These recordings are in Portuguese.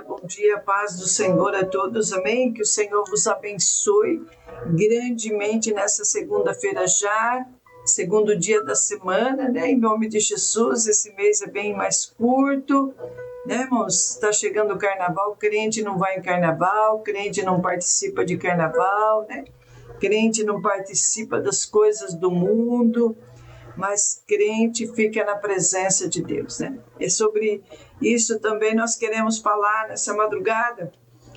Bom dia, paz do Senhor a todos, amém? Que o Senhor vos abençoe grandemente nessa segunda-feira já, segundo dia da semana, né? Em nome de Jesus, esse mês é bem mais curto, né, irmãos? Está chegando o carnaval, crente não vai em carnaval, crente não participa de carnaval, né? Crente não participa das coisas do mundo, mas crente fica na presença de Deus, né? É sobre isso também nós queremos falar nessa madrugada,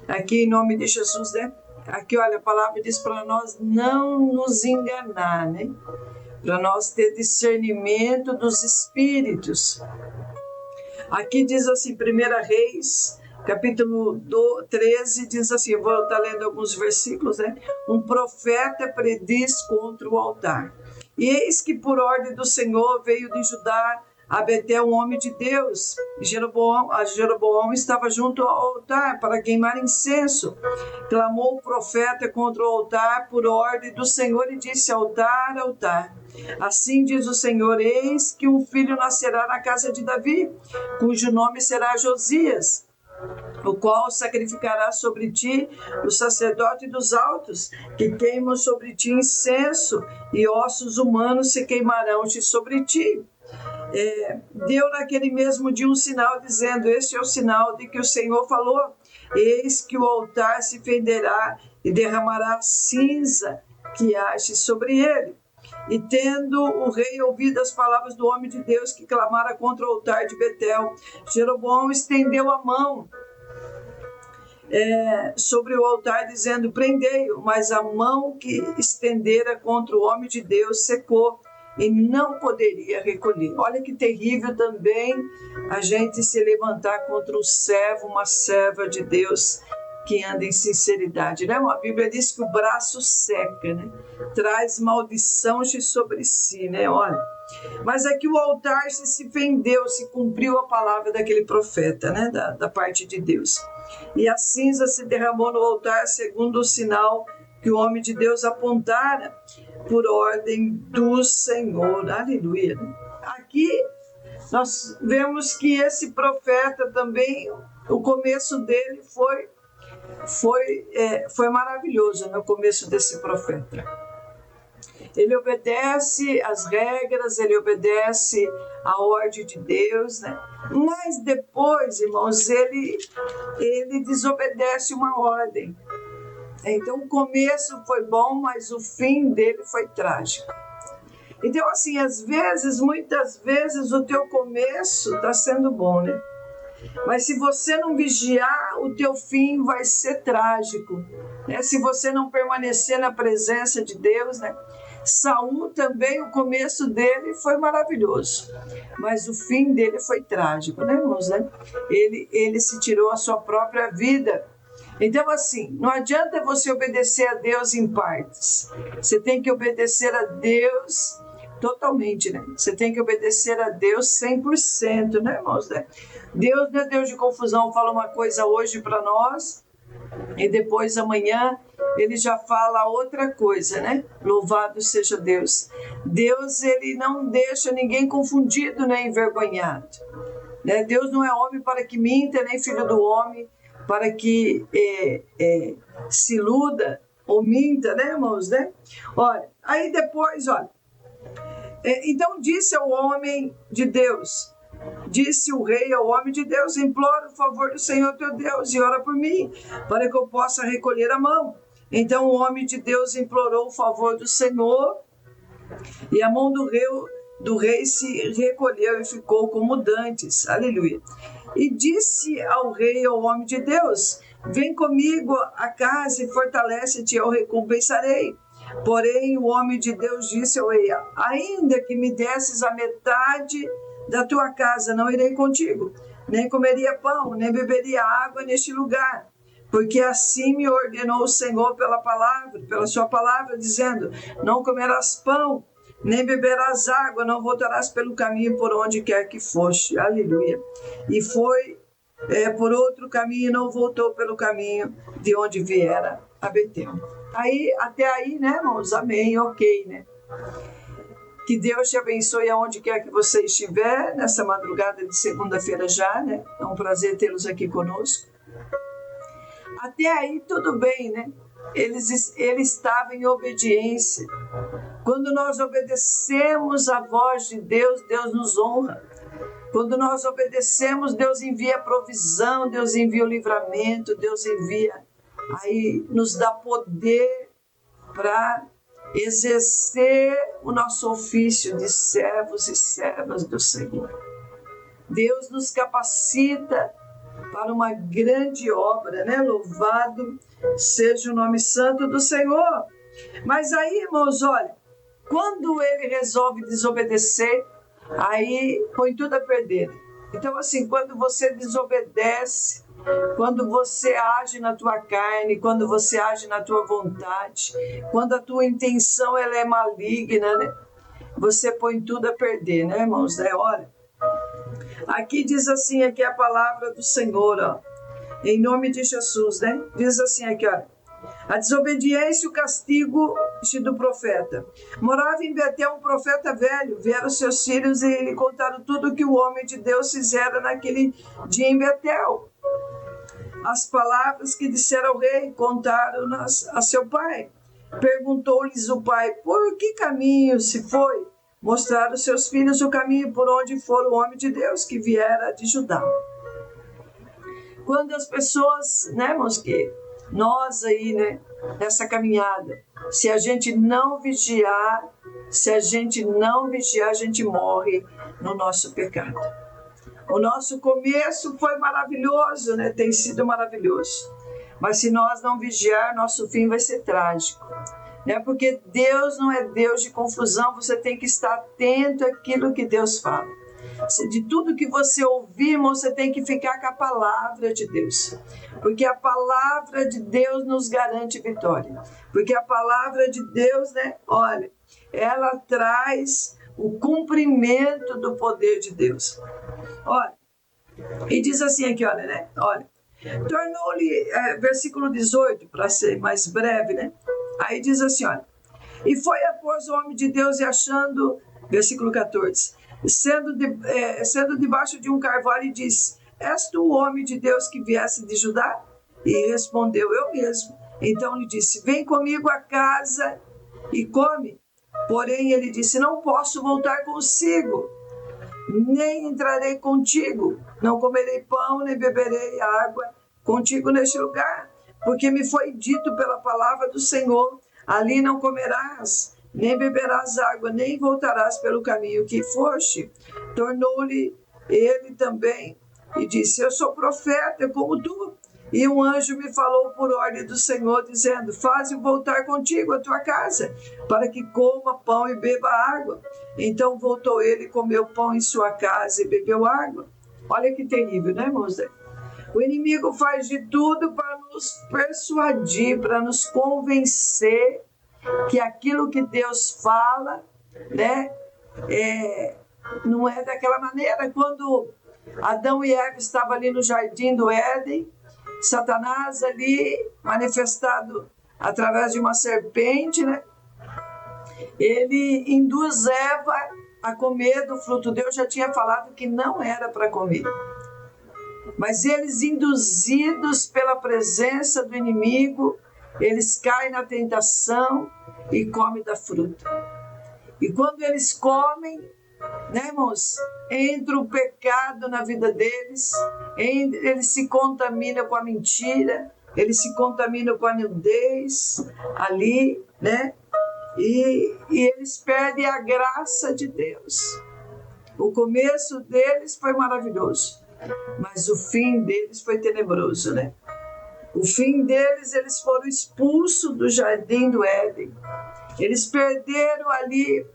aqui em nome de Jesus, né? Aqui, olha, a palavra diz para nós não nos enganar, né? Para nós ter discernimento dos espíritos. Aqui diz assim, 1 Reis, capítulo 13, diz assim, eu vou estar lendo alguns versículos, né? Um profeta prediz contra o altar. E eis que por ordem do Senhor veio de Judá a Betel um homem de Deus. E Jeroboão estava junto ao altar para queimar incenso. Clamou o profeta contra o altar por ordem do Senhor e disse, altar, altar. Assim diz o Senhor, eis que um filho nascerá na casa de Davi, cujo nome será Josias, o qual sacrificará sobre ti o sacerdote dos altos, que queimam sobre ti incenso, e ossos humanos se queimarão-te sobre ti. Deu naquele mesmo dia um sinal, dizendo, este é o sinal de que o Senhor falou, eis que o altar se fenderá e derramará cinza que haste sobre ele. E tendo o rei ouvido as palavras do homem de Deus que clamara contra o altar de Betel, Jeroboão estendeu a mão sobre o altar, dizendo, prendei-o, mas a mão que estendera contra o homem de Deus secou e não poderia recolher. Olha que terrível também a gente se levantar contra um servo, uma serva de Deus que anda em sinceridade, né? A Bíblia diz que o braço seca, né? Traz maldição sobre si, né? Olha, mas aqui o altar se fendeu, se cumpriu a palavra daquele profeta, né? Da parte de Deus. E a cinza se derramou no altar segundo o sinal que o homem de Deus apontara por ordem do Senhor. Aleluia. Aqui nós vemos que esse profeta também, o começo dele foi maravilhoso, no começo desse profeta. Ele obedece às regras, ele obedece à ordem de Deus, né? Mas depois, irmãos, ele desobedece uma ordem. Então, o começo foi bom, mas o fim dele foi trágico. Então, assim, muitas vezes, o teu começo está sendo bom, né? Mas se você não vigiar, o teu fim vai ser trágico, né? Se você não permanecer na presença de Deus, né? Saul também, o começo dele foi maravilhoso, mas o fim dele foi trágico, né, irmãos? Né? Ele se tirou a sua própria vida. Então, assim, não adianta você obedecer a Deus em partes. Você tem que obedecer a Deus totalmente, né? Você tem que obedecer a Deus 100%, né, irmãos? Né? Deus não é Deus de confusão, fala uma coisa hoje para nós e depois amanhã ele já fala outra coisa, né? Louvado seja Deus. Deus, ele não deixa ninguém confundido nem envergonhado, né? Deus não é homem para que minta, nem filho do homem para que se iluda ou minta, né, irmãos? Né? Olha, aí depois, olha. Então disse ao homem de Deus, disse o rei ao homem de Deus, implora o favor do Senhor teu Deus e ora por mim, para que eu possa recolher a mão. Então o homem de Deus implorou o favor do Senhor, e a mão do rei se recolheu e ficou como dantes. Aleluia. E disse ao rei, ao homem de Deus, vem comigo a casa e fortalece-te, eu recompensarei. Porém, o homem de Deus disse ao rei, ainda que me desses a metade da tua casa, não irei contigo, nem comeria pão, nem beberia água neste lugar, porque assim me ordenou o Senhor pela sua palavra, dizendo, não comerás pão, nem beberás água, não voltarás pelo caminho por onde quer que foste. Aleluia. E foi por outro caminho, não voltou pelo caminho de onde viera a Betel. Até aí, né, irmãos? Amém, ok, né? Que Deus te abençoe aonde quer que você estiver, nessa madrugada de segunda-feira já, né? É um prazer tê-los aqui conosco. Até aí tudo bem, né? Ele estava em obediência. Quando nós obedecemos a voz de Deus, Deus nos honra. Quando nós obedecemos, Deus envia provisão, Deus envia o livramento, Deus envia, aí nos dá poder para exercer o nosso ofício de servos e servas do Senhor. Deus nos capacita para uma grande obra, né? Louvado seja o nome santo do Senhor. Mas aí, irmãos, olha, quando ele resolve desobedecer, aí põe tudo a perder. Então, assim, quando você desobedece, quando você age na tua carne, quando você age na tua vontade, quando a tua intenção ela é maligna, né? Você põe tudo a perder, né, irmãos? Né? Olha, aqui diz assim, aqui é a palavra do Senhor, ó, em nome de Jesus, né? Diz assim aqui, ó, a desobediência e o castigo do profeta. Morava em Betel um profeta velho, vieram seus filhos e lhe contaram tudo o que o homem de Deus fizera naquele dia em Betel. As palavras que dissera ao rei, contaram-nas a seu pai. Perguntou-lhes o pai, por que caminho se foi? Mostraram seus filhos o caminho por onde for o homem de Deus que viera de Judá. Quando as pessoas, né, irmãos, que nós aí, né, nessa caminhada, se a gente não vigiar, a gente morre no nosso pecado. O nosso começo foi maravilhoso, né? Tem sido maravilhoso. Mas se nós não vigiar, nosso fim vai ser trágico. Né? Porque Deus não é Deus de confusão, você tem que estar atento àquilo que Deus fala. De tudo que você ouvir, irmão, você tem que ficar com a palavra de Deus. Porque a palavra de Deus nos garante vitória. Porque a palavra de Deus, né? Olha, ela traz o cumprimento do poder de Deus. Olha, e diz assim aqui, olha, né? Olha, tornou-lhe, versículo 18, para ser mais breve, né? Aí diz assim, olha, e foi após o homem de Deus e achando, versículo 14, sendo debaixo de um carvalho e disse, és tu o homem de Deus que viesse de Judá? E respondeu, eu mesmo. Então lhe disse, vem comigo a casa e come. Porém ele disse, não posso voltar consigo, nem entrarei contigo, não comerei pão, nem beberei água contigo neste lugar, porque me foi dito pela palavra do Senhor, ali não comerás, nem beberás água, nem voltarás pelo caminho que foste. Tornou-lhe ele também e disse, eu sou profeta como tu, e um anjo me falou por ordem do Senhor, dizendo, faze-o voltar contigo à tua casa, para que coma pão e beba água. Então voltou ele, comeu pão em sua casa e bebeu água. Olha que terrível, né, irmãos? O inimigo faz de tudo para nos persuadir, para nos convencer que aquilo que Deus fala, né, não é daquela maneira. Quando Adão e Eva estavam ali no jardim do Éden, Satanás ali, manifestado através de uma serpente, né? Ele induz Eva a comer do fruto. Deus já tinha falado que não era para comer. Mas eles, induzidos pela presença do inimigo, eles caem na tentação e comem da fruta. E quando eles comem, né, irmãos, entra o pecado na vida deles, eles se contaminam com a mentira, eles se contaminam com a nudez ali, né? E eles perdem a graça de Deus. O começo deles foi maravilhoso, mas o fim deles foi tenebroso, né? O fim deles, eles foram expulsos do jardim do Éden. Eles perderam ali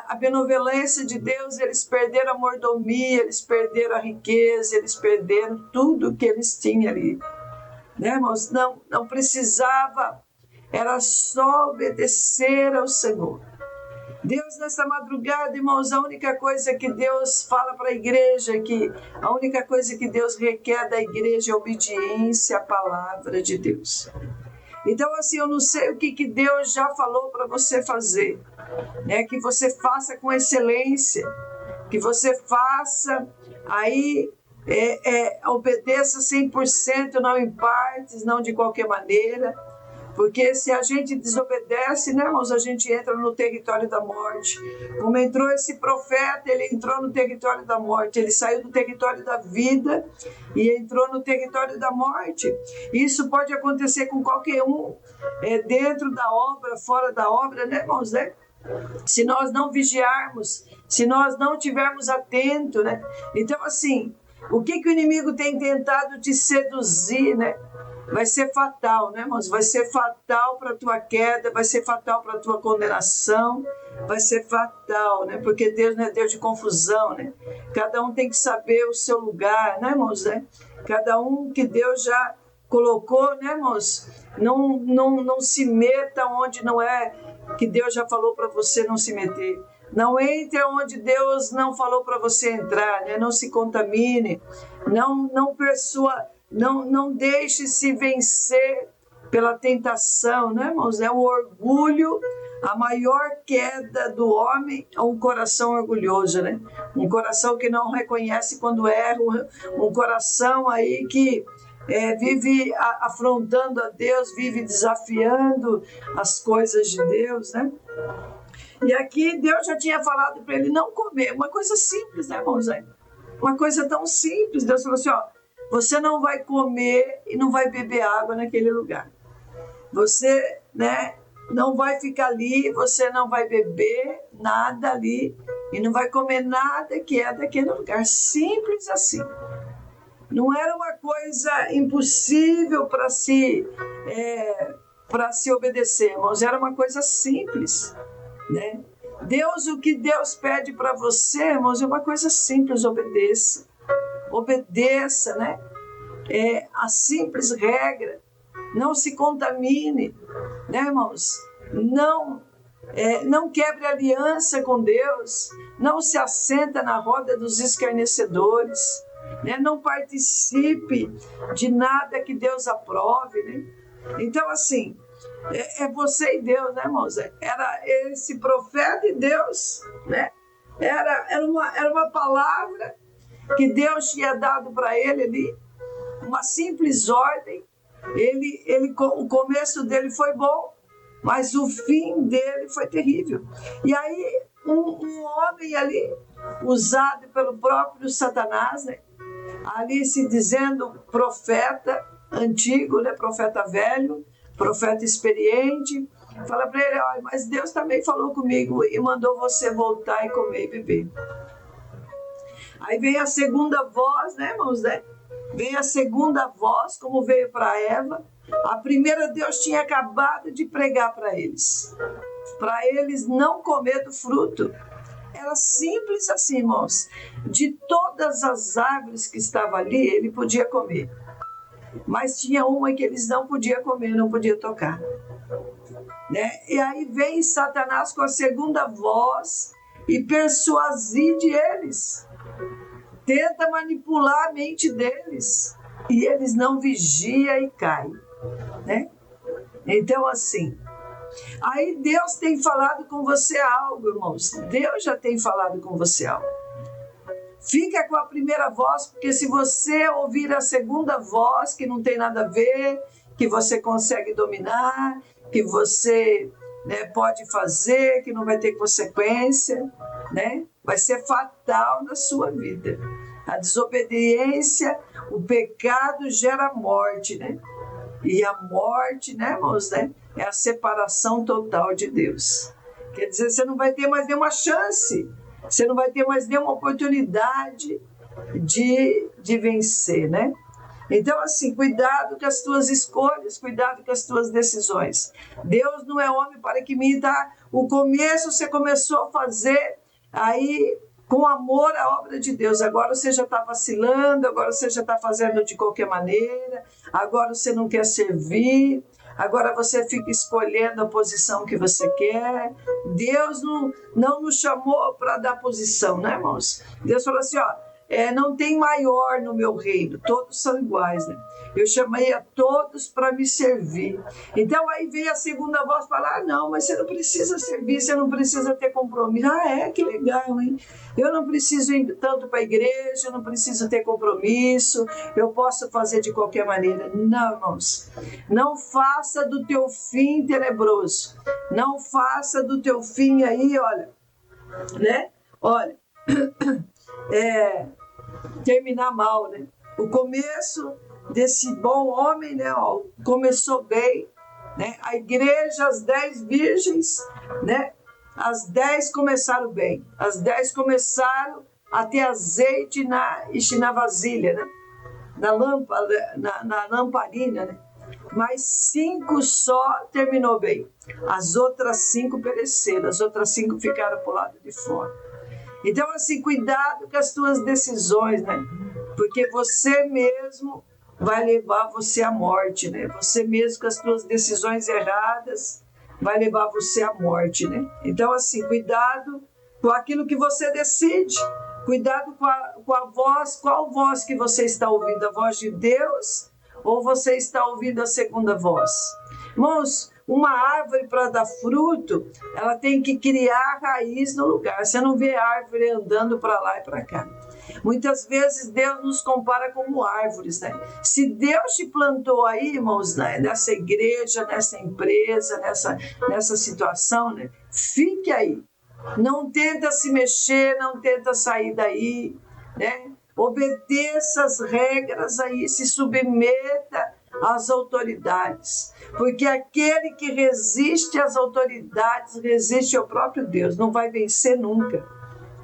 a benevolência de Deus, eles perderam a mordomia, eles perderam a riqueza, eles perderam tudo que eles tinham ali. Né, irmãos? Não precisava, era só obedecer ao Senhor. Deus, nessa madrugada, irmãos, a única coisa que Deus fala para a igreja, a única coisa que Deus requer da igreja é obediência à palavra de Deus. Então, assim, eu não sei o que Deus já falou para você fazer, né? Que você faça com excelência, que você faça aí obedeça 100%, não em partes, não de qualquer maneira. Porque se a gente desobedece, né, irmãos, a gente entra no território da morte. Como entrou esse profeta, ele entrou no território da morte. Ele saiu do território da vida e entrou no território da morte. Isso pode acontecer com qualquer um, dentro da obra, fora da obra, né, irmãos, né? Se nós não vigiarmos, se nós não estivermos atentos, né? Então, assim, o que o inimigo tem tentado te seduzir, né? Vai ser fatal, né, irmãos? Vai ser fatal para a tua queda, vai ser fatal para a tua condenação, vai ser fatal, né? Porque Deus não é Deus de confusão, né? Cada um tem que saber o seu lugar, né, irmãos? Né? Cada um que Deus já colocou, né, irmãos? Não se meta onde não é que Deus já falou para você não se meter. Não entre onde Deus não falou para você entrar, né? Não se contamine, não deixe se vencer pela tentação, né, irmãos? O orgulho, a maior queda do homem é um coração orgulhoso, né? Um coração que não reconhece quando erra, um coração aí que vive afrontando a Deus, vive desafiando as coisas de Deus, né? E aqui Deus já tinha falado para ele não comer, uma coisa simples, né, irmãos? Uma coisa tão simples. Deus falou assim, ó, você não vai comer e não vai beber água naquele lugar. Você, né, não vai ficar ali, você não vai beber nada ali e não vai comer nada que é daquele lugar. Simples assim. Não era uma coisa impossível para se obedecer, irmãos. Era uma coisa simples, né? O que Deus pede para você, irmãos, é uma coisa simples, obedeça. Obedeça, né? A simples regra. Não se contamine, né, irmãos? Não quebre aliança com Deus. Não se assenta na roda dos escarnecedores, né? Não participe de nada que Deus aprove, né? Então, assim, você e Deus, né, irmãos? Era esse profeta e Deus, né? Era uma palavra que Deus tinha dado para ele ali, uma simples ordem. O começo dele foi bom, mas o fim dele foi terrível. E aí, um homem ali, usado pelo próprio Satanás, né? Ali se dizendo profeta antigo, né? Profeta velho, profeta experiente, fala para ele, olha, mas Deus também falou comigo e mandou você voltar e comer e beber. Aí vem a segunda voz, né, irmãos? Né? Vem a segunda voz, como veio para Eva. A primeira Deus tinha acabado de pregar para eles não comer do fruto. Era simples assim, irmãos. De todas as árvores que estavam ali, ele podia comer. Mas tinha uma que eles não podiam comer, não podiam tocar. Né? E aí vem Satanás com a segunda voz e persuade eles. Tenta manipular a mente deles. E eles não vigiam e caem. Né? Então, assim, aí Deus tem falado com você algo, irmãos. Deus já tem falado com você algo. Fica com a primeira voz, porque se você ouvir a segunda voz, que não tem nada a ver, que você consegue dominar, que você, né, pode fazer, que não vai ter consequência, né? Vai ser fatal na sua vida. A desobediência, o pecado gera morte, né? E a morte, né, irmãos, né, é a separação total de Deus. Quer dizer, você não vai ter mais nenhuma chance, você não vai ter mais nenhuma oportunidade de vencer, né? Então, assim, cuidado com as tuas escolhas, cuidado com as tuas decisões. Deus não é homem para que minta. O começo você começou a fazer aí com amor à obra de Deus. Agora você já está vacilando, agora você já está fazendo de qualquer maneira, agora você não quer servir, agora você fica escolhendo a posição que você quer. Deus não nos chamou para dar posição, né, irmãos? Deus falou assim, ó, não tem maior no meu reino, todos são iguais, né? Eu chamei a todos para me servir. Então aí vem a segunda voz falar: não, mas você não precisa servir, você não precisa ter compromisso. Que legal, hein? Eu não preciso ir tanto para a igreja, eu não preciso ter compromisso, eu posso fazer de qualquer maneira. Não, irmãos, não faça do teu fim tenebroso, não faça do teu fim aí, olha, né? Olha, terminar mal, né? O começo desse bom homem, né? Começou bem, né? A igreja, as 10 virgens, né? As 10 começaram bem, as 10 começaram a ter azeite na vasilha, né? Na lâmpada, na lamparina, né? Mas 5 só terminou bem, as outras 5 pereceram, as outras 5 ficaram para o lado de fora. Então, assim, cuidado com as tuas decisões, né? Porque você mesmo vai levar você à morte, né? Você mesmo com as tuas decisões erradas vai levar você à morte, né? Então, assim, cuidado com aquilo que você decide. Cuidado com a voz, qual voz que você está ouvindo? A voz de Deus ou você está ouvindo a segunda voz? Irmãos, uma árvore para dar fruto, ela tem que criar raiz no lugar. Você não vê árvore andando para lá e para cá. Muitas vezes Deus nos compara como árvores, né? Se Deus te plantou aí, irmãos, né, nessa igreja, nessa empresa, nessa situação, né? Fique aí. Não tenta se mexer, não tenta sair daí, né? Obedeça as regras aí, se submeta às autoridades, porque aquele que resiste às autoridades resiste ao próprio Deus, não vai vencer nunca,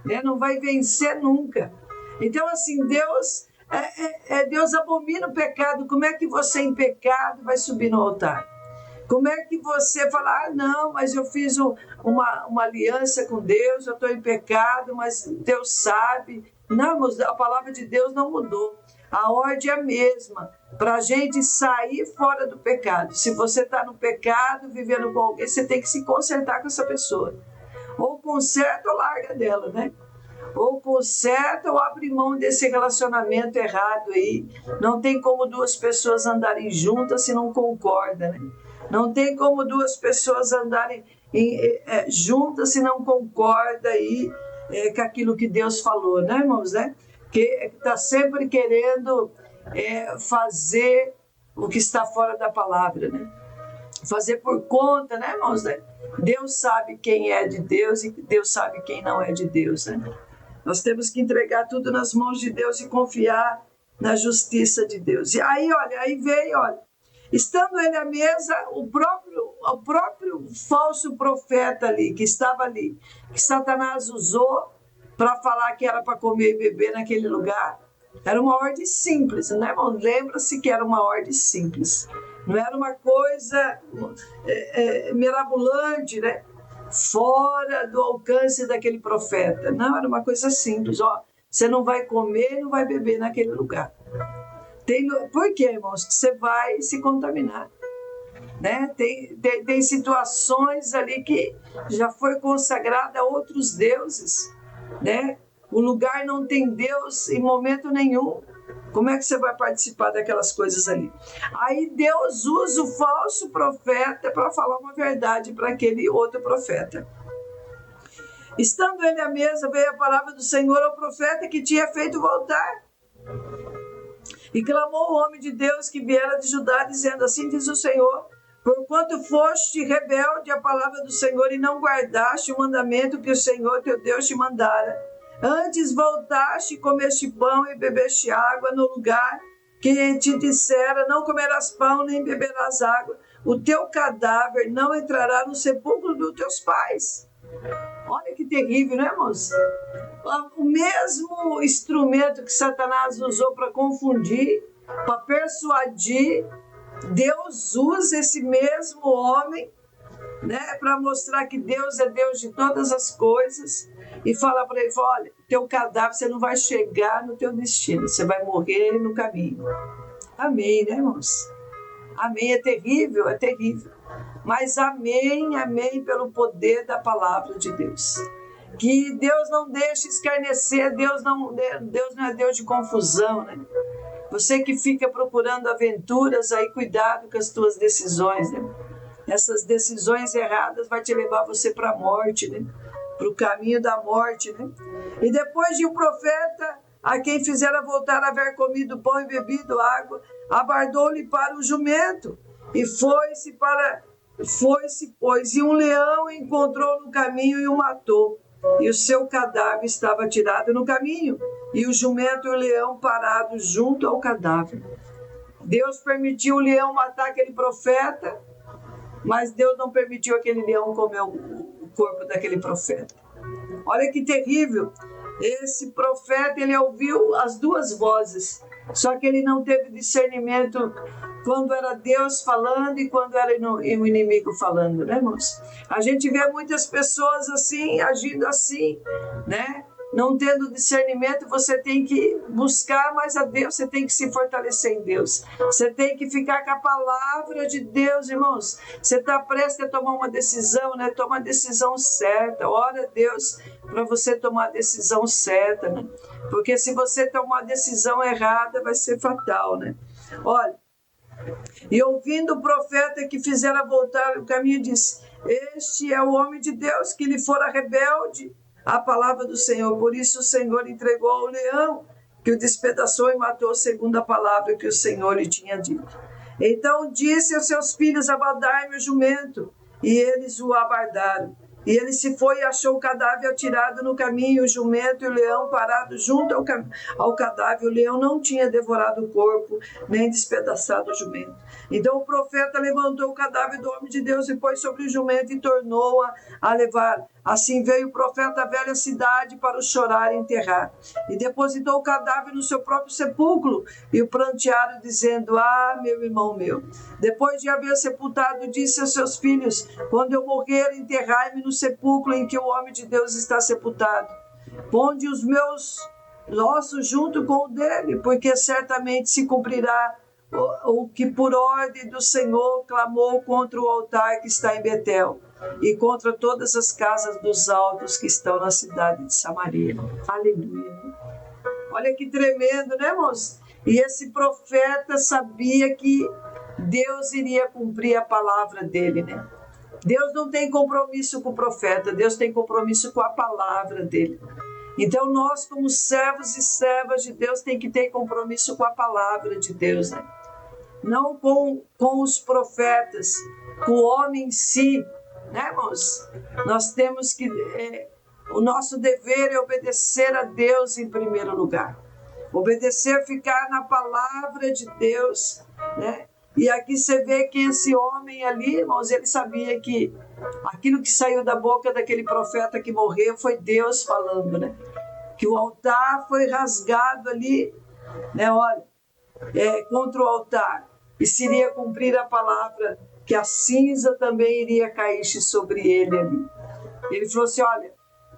né? Não vai vencer nunca. Então, assim, Deus abomina o pecado. Como é que você em pecado vai subir no altar? Como é que você fala: não, mas eu fiz uma aliança com Deus, eu estou em pecado, mas Deus sabe. Não, a palavra de Deus não mudou. A ordem é a mesma, para a gente sair fora do pecado. Se você está no pecado, vivendo com alguém, você tem que se consertar com essa pessoa. Ou conserta ou larga dela, né? Ou conserta ou abre mão desse relacionamento errado aí. Não tem como 2 pessoas andarem juntas se não concordam, né? Não tem como 2 pessoas andarem juntas se não concordam aí com aquilo que Deus falou, né, irmãos? Né? Que está sempre querendo fazer o que está fora da palavra, né? Fazer por conta, né, irmãos? Né? Deus sabe quem é de Deus e Deus sabe quem não é de Deus, né? Nós temos que entregar tudo nas mãos de Deus e confiar na justiça de Deus. E aí, olha, estando ele à mesa, o próprio falso profeta ali, que estava ali, que Satanás usou para falar que era para comer e beber naquele lugar, era uma ordem simples, né, irmão? Lembra-se que era uma ordem simples. Não era uma coisa mirabolante, né? Fora do alcance daquele profeta. Não, era uma coisa simples. Você não vai comer, não vai beber naquele lugar. Por quê, irmãos? Que você vai se contaminar. Né? Tem situações ali que já foi consagrada a outros deuses. Né? O lugar não tem Deus em momento nenhum. Como é que você vai participar daquelas coisas ali? Aí Deus usa o falso profeta para falar uma verdade para aquele outro profeta. Estando ele à mesa, veio a palavra do Senhor ao profeta que tinha feito voltar. E clamou o homem de Deus que viera de Judá, dizendo: assim diz o Senhor, porquanto foste rebelde à palavra do Senhor e não guardaste o mandamento que o Senhor teu Deus te mandara, antes voltaste e comeste pão e bebeste água no lugar que te dissera: não comerás pão nem beberás água, o teu cadáver não entrará no sepulcro dos teus pais. Olha que terrível, né, irmãos? O mesmo instrumento que Satanás usou para confundir, para persuadir, Deus usa esse mesmo homem, né, para mostrar que Deus é Deus de todas as coisas, e fala para ele: olha, teu cadáver, você não vai chegar no teu destino, você vai morrer no caminho. Amém, né, irmãos? Amém, é terrível, mas amém pelo poder da palavra de Deus. Que Deus não deixe escarnecer, Deus não é Deus de confusão, né? Você que fica procurando aventuras aí, cuidado com as tuas decisões, né? Essas decisões erradas vai te levar você para a morte, né? Para o caminho da morte, né? E depois de um profeta, a quem fizera voltar a haver comido pão e bebido água, abardou-lhe para o jumento, e foi-se, pois, e um leão encontrou no caminho e o matou, e o seu cadáver estava tirado no caminho, e o jumento e o leão parados junto ao cadáver. Deus permitiu o leão matar aquele profeta, mas Deus não permitiu aquele leão comer o corpo daquele profeta. Olha que terrível. Esse profeta, ele ouviu as duas vozes, só que ele não teve discernimento quando era Deus falando e quando era o inimigo falando, né, irmãos? A gente vê muitas pessoas assim, agindo assim, né? Não tendo discernimento, você tem que buscar mais a Deus, você tem que se fortalecer em Deus. Você tem que ficar com a palavra de Deus, irmãos. Você está prestes a tomar uma decisão, né? Toma a decisão certa. Ora a Deus para você tomar a decisão certa, né? Porque se você tomar a decisão errada, vai ser fatal, né? Olha, e ouvindo o profeta que fizera voltar o caminho, disse: este é o homem de Deus que lhe fora rebelde a palavra do Senhor. Por isso o Senhor entregou ao leão, que o despedaçou e matou, segundo a palavra que o Senhor lhe tinha dito. Então disse aos seus filhos: abardai-me o jumento. E eles o abardaram. E ele se foi e achou o cadáver atirado no caminho, o jumento e o leão parados junto ao cadáver. O leão não tinha devorado o corpo, nem despedaçado o jumento. Então o profeta levantou o cadáver do homem de Deus e pôs sobre o jumento e tornou-a a levar. Assim veio o profeta à velha cidade para o chorar e enterrar. E depositou o cadáver no seu próprio sepulcro e o prantearam, dizendo: ah, meu irmão meu. Depois de haver sepultado, disse aos seus filhos: quando eu morrer, enterrai-me no sepulcro em que o homem de Deus está sepultado. Ponde os meus ossos junto com o dele, porque certamente se cumprirá o que por ordem do Senhor clamou contra o altar que está em Betel e contra todas as casas dos altos que estão na cidade de Samaria. Aleluia. Olha que tremendo, né, irmãos? E esse profeta sabia que Deus iria cumprir a palavra dele, né? Deus não tem compromisso com o profeta, Deus tem compromisso com a palavra dele. Então nós, como servos e servas de Deus, tem que ter compromisso com a palavra de Deus, né? Não com os profetas, com o homem em si, né, irmãos? Nós temos que... o nosso dever é obedecer a Deus em primeiro lugar. Obedecer, ficar na palavra de Deus, né? E aqui você vê que esse homem ali, irmãos, ele sabia que aquilo que saiu da boca daquele profeta que morreu foi Deus falando, né? Que o altar foi rasgado ali, né? Olha, contra o altar. E se iria cumprir a palavra, que a cinza também iria cair sobre ele ali. Ele falou assim: olha,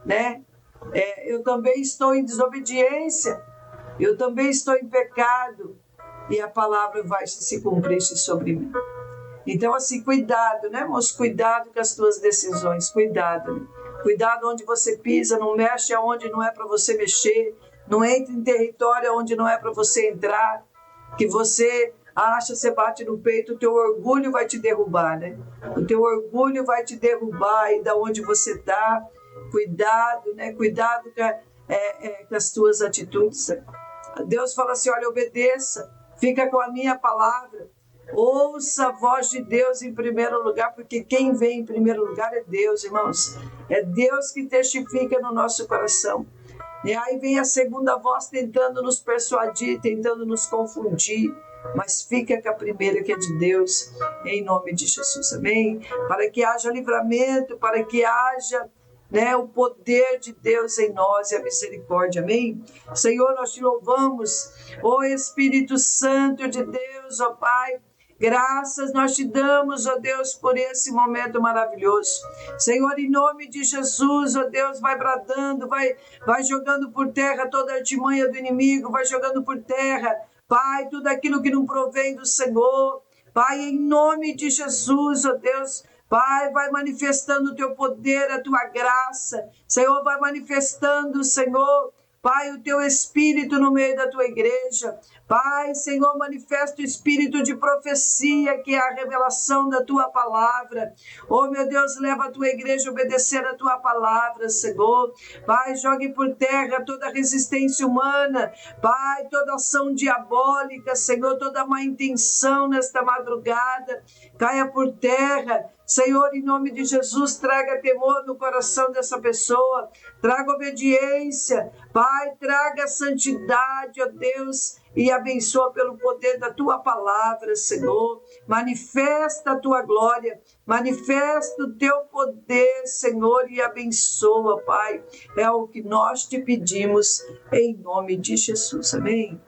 né? Eu também estou em desobediência, eu também estou em pecado, e a palavra vai se cumprir sobre mim. Então, assim, cuidado, né, irmãos? Cuidado com as tuas decisões, cuidado. Né? Cuidado onde você pisa, não mexe aonde não é para você mexer, não entre em território onde não é para você entrar, que você acha, você bate no peito, o teu orgulho vai te derrubar, né? O teu orgulho vai te derrubar e da onde você está. Cuidado, né? Cuidado com as tuas atitudes. Deus fala assim: olha, obedeça, fica com a minha palavra, ouça a voz de Deus em primeiro lugar, porque quem vem em primeiro lugar é Deus, irmãos. É Deus que testifica no nosso coração. E aí vem a segunda voz tentando nos persuadir, tentando nos confundir, mas fica com a primeira, que é de Deus, em nome de Jesus, amém? Para que haja livramento, para que haja, né, o poder de Deus em nós e a misericórdia, amém? Senhor, nós te louvamos, ó Espírito Santo de Deus, ó Pai, graças nós te damos, ó Deus, por esse momento maravilhoso. Senhor, em nome de Jesus, ó Deus, vai bradando, vai jogando por terra toda a artimanha do inimigo, vai jogando por terra, Pai, tudo aquilo que não provém do Senhor. Pai, em nome de Jesus, ó Deus, Pai, vai manifestando o teu poder, a tua graça. Senhor, vai manifestando, Senhor, Pai, o teu Espírito no meio da tua igreja. Pai, Senhor, manifesta o espírito de profecia, que é a revelação da tua palavra. Oh, meu Deus, leva a tua igreja a obedecer a tua palavra, Senhor. Pai, jogue por terra toda resistência humana. Pai, toda ação diabólica, Senhor, toda má intenção nesta madrugada, caia por terra. Senhor, em nome de Jesus, traga temor no coração dessa pessoa, traga obediência, Pai, traga santidade, ó Deus, e abençoa pelo poder da tua palavra, Senhor. Manifesta a tua glória, manifesta o teu poder, Senhor, e abençoa, Pai. É o que nós te pedimos, em nome de Jesus. Amém.